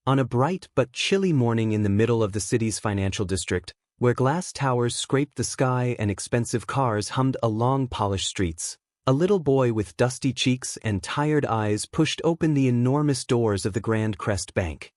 On a bright but chilly morning in the middle of the city's financial district, where glass towers scraped the sky and expensive cars hummed along polished streets, a little boy with dusty cheeks and tired eyes pushed open the enormous doors of the Grand Crest Bank.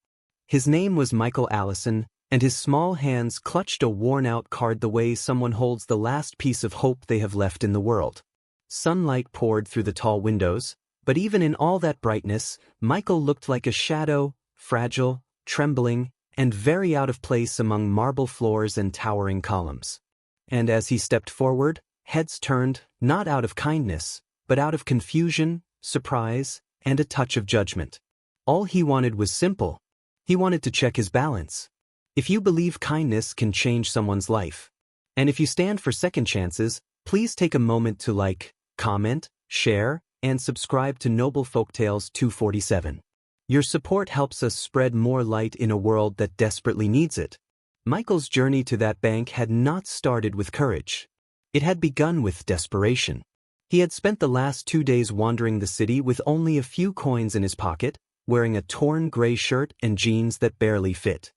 His name was Michael Allison, and his small hands clutched a worn-out card the way someone holds the last piece of hope they have left in the world. Sunlight poured through the tall windows, but even in all that brightness, Michael looked like a shadow, fragile, trembling, and very out of place among marble floors and towering columns. And as he stepped forward, heads turned, not out of kindness, but out of confusion, surprise, and a touch of judgment. All he wanted was simple. He wanted to check his balance. If you believe kindness can change someone's life, and if you stand for second chances, please take a moment to like, comment, share, and subscribe to Noble Folktales 247. Your support helps us spread more light in a world that desperately needs it. Michael's journey to that bank had not started with courage. It had begun with desperation. He had spent the last 2 days wandering the city with only a few coins in his pocket, wearing a torn gray shirt and jeans that barely fit.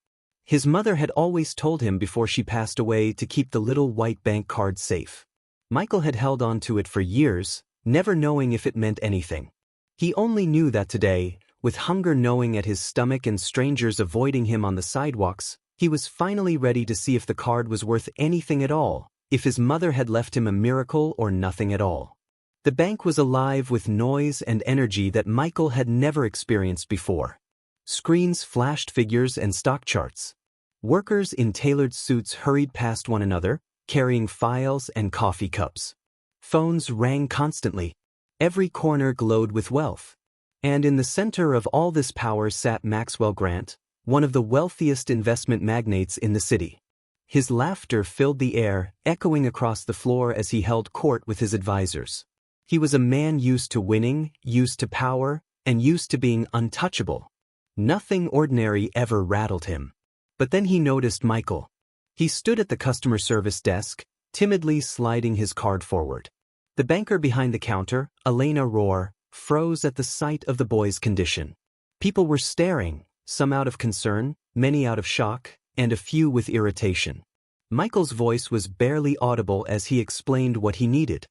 His mother had always told him before she passed away to keep the little white bank card safe. Michael had held on to it for years, never knowing if it meant anything. He only knew that today, with hunger gnawing at his stomach and strangers avoiding him on the sidewalks, he was finally ready to see if the card was worth anything at all, if his mother had left him a miracle or nothing at all. The bank was alive with noise and energy that Michael had never experienced before. Screens flashed figures and stock charts. Workers in tailored suits hurried past one another, carrying files and coffee cups. Phones rang constantly. Every corner glowed with wealth. And in the center of all this power sat Maxwell Grant, one of the wealthiest investment magnates in the city. His laughter filled the air, echoing across the floor as he held court with his advisors. He was a man used to winning, used to power, and used to being untouchable. Nothing ordinary ever rattled him. But then he noticed Michael. He stood at the customer service desk, timidly sliding his card forward. The banker behind the counter, Elena Rohr, froze at the sight of the boy's condition. People were staring, some out of concern, many out of shock, and a few with irritation. Michael's voice was barely audible as he explained what he needed.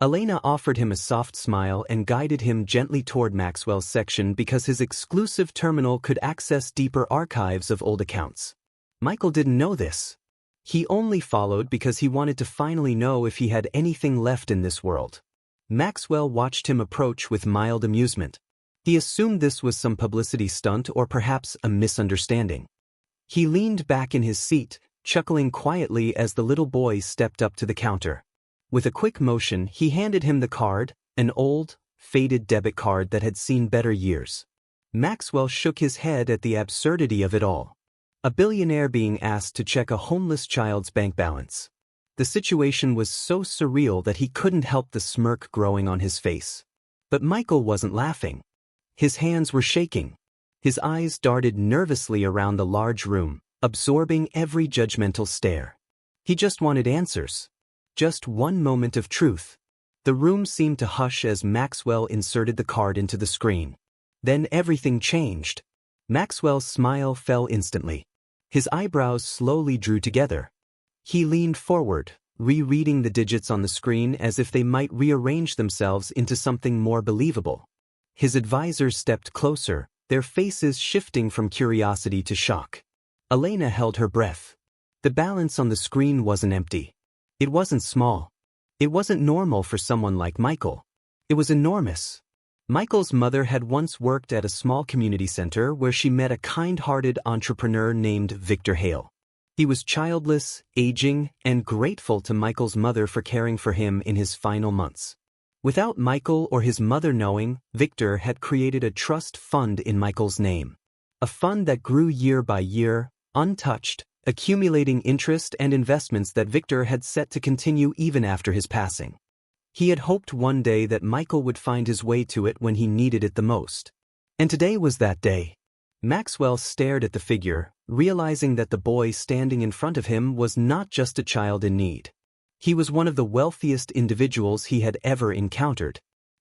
Elena offered him a soft smile and guided him gently toward Maxwell's section because his exclusive terminal could access deeper archives of old accounts. Michael didn't know this. He only followed because he wanted to finally know if he had anything left in this world. Maxwell watched him approach with mild amusement. He assumed this was some publicity stunt or perhaps a misunderstanding. He leaned back in his seat, chuckling quietly as the little boy stepped up to the counter. With a quick motion, he handed him the card, an old, faded debit card that had seen better years. Maxwell shook his head at the absurdity of it all. A billionaire being asked to check a homeless child's bank balance. The situation was so surreal that he couldn't help the smirk growing on his face. But Michael wasn't laughing. His hands were shaking. His eyes darted nervously around the large room, absorbing every judgmental stare. He just wanted answers. Just one moment of truth. The room seemed to hush as Maxwell inserted the card into the screen. Then everything changed. Maxwell's smile fell instantly. His eyebrows slowly drew together. He leaned forward, rereading the digits on the screen as if they might rearrange themselves into something more believable. His advisors stepped closer, their faces shifting from curiosity to shock. Elena held her breath. The balance on the screen wasn't empty. It wasn't small. It wasn't normal for someone like Michael. It was enormous. Michael's mother had once worked at a small community center where she met a kind-hearted entrepreneur named Victor Hale. He was childless, aging, and grateful to Michael's mother for caring for him in his final months. Without Michael or his mother knowing, Victor had created a trust fund in Michael's name. A fund that grew year by year, untouched, accumulating interest and investments that Victor had set to continue even after his passing. He had hoped one day that Michael would find his way to it when he needed it the most. And today was that day. Maxwell stared at the figure, realizing that the boy standing in front of him was not just a child in need. He was one of the wealthiest individuals he had ever encountered.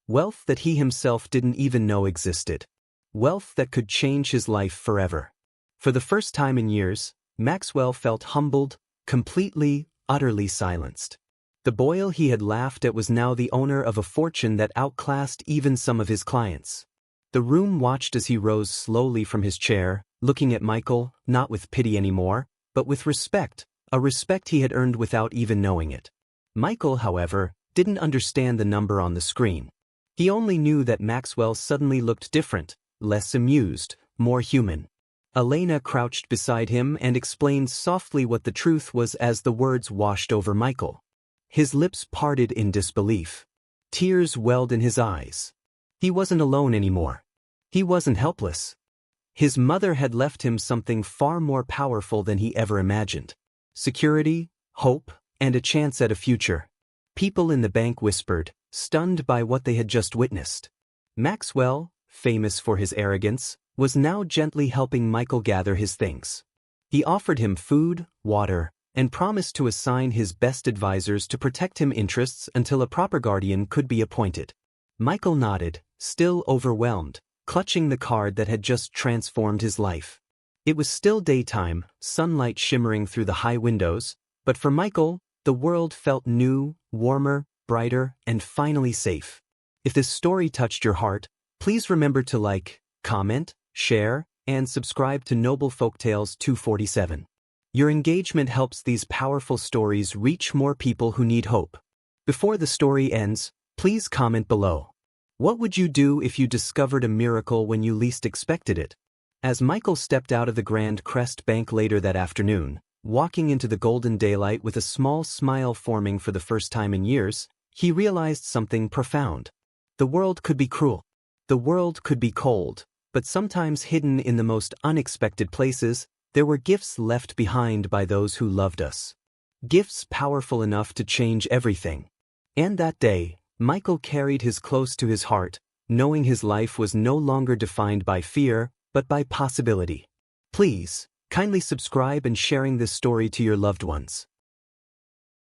Wealth that he himself didn't even know existed. Wealth that could change his life forever. For the first time in years, Maxwell felt humbled, completely, utterly silenced. The Boyle he had laughed at was now the owner of a fortune that outclassed even some of his clients. The room watched as he rose slowly from his chair, looking at Michael, not with pity anymore, but with respect, a respect he had earned without even knowing it. Michael, however, didn't understand the number on the screen. He only knew that Maxwell suddenly looked different, less amused, more human. Elena crouched beside him and explained softly what the truth was as the words washed over Michael. His lips parted in disbelief. Tears welled in his eyes. He wasn't alone anymore. He wasn't helpless. His mother had left him something far more powerful than he ever imagined. Security, hope, and a chance at a future. People in the bank whispered, stunned by what they had just witnessed. Maxwell, famous for his arrogance, was now gently helping Michael gather his things. He offered him food, water, and promised to assign his best advisors to protect his interests until a proper guardian could be appointed. Michael nodded, still overwhelmed, clutching the card that had just transformed his life. It was still daytime, sunlight shimmering through the high windows, but for Michael, the world felt new, warmer, brighter, and finally safe. If this story touched your heart, please remember to like, comment, share, and subscribe to Noble Folktales 247. Your engagement helps these powerful stories reach more people who need hope. Before the story ends, please comment below. What would you do if you discovered a miracle when you least expected it? As Michael stepped out of the Grand Crest Bank later that afternoon, walking into the golden daylight with a small smile forming for the first time in years, he realized something profound. The world could be cruel. The world could be cold, but sometimes hidden in the most unexpected places, there were gifts left behind by those who loved us. Gifts powerful enough to change everything. And that day, Michael carried his close to his heart, knowing his life was no longer defined by fear, but by possibility. Please, kindly subscribe and sharing this story to your loved ones.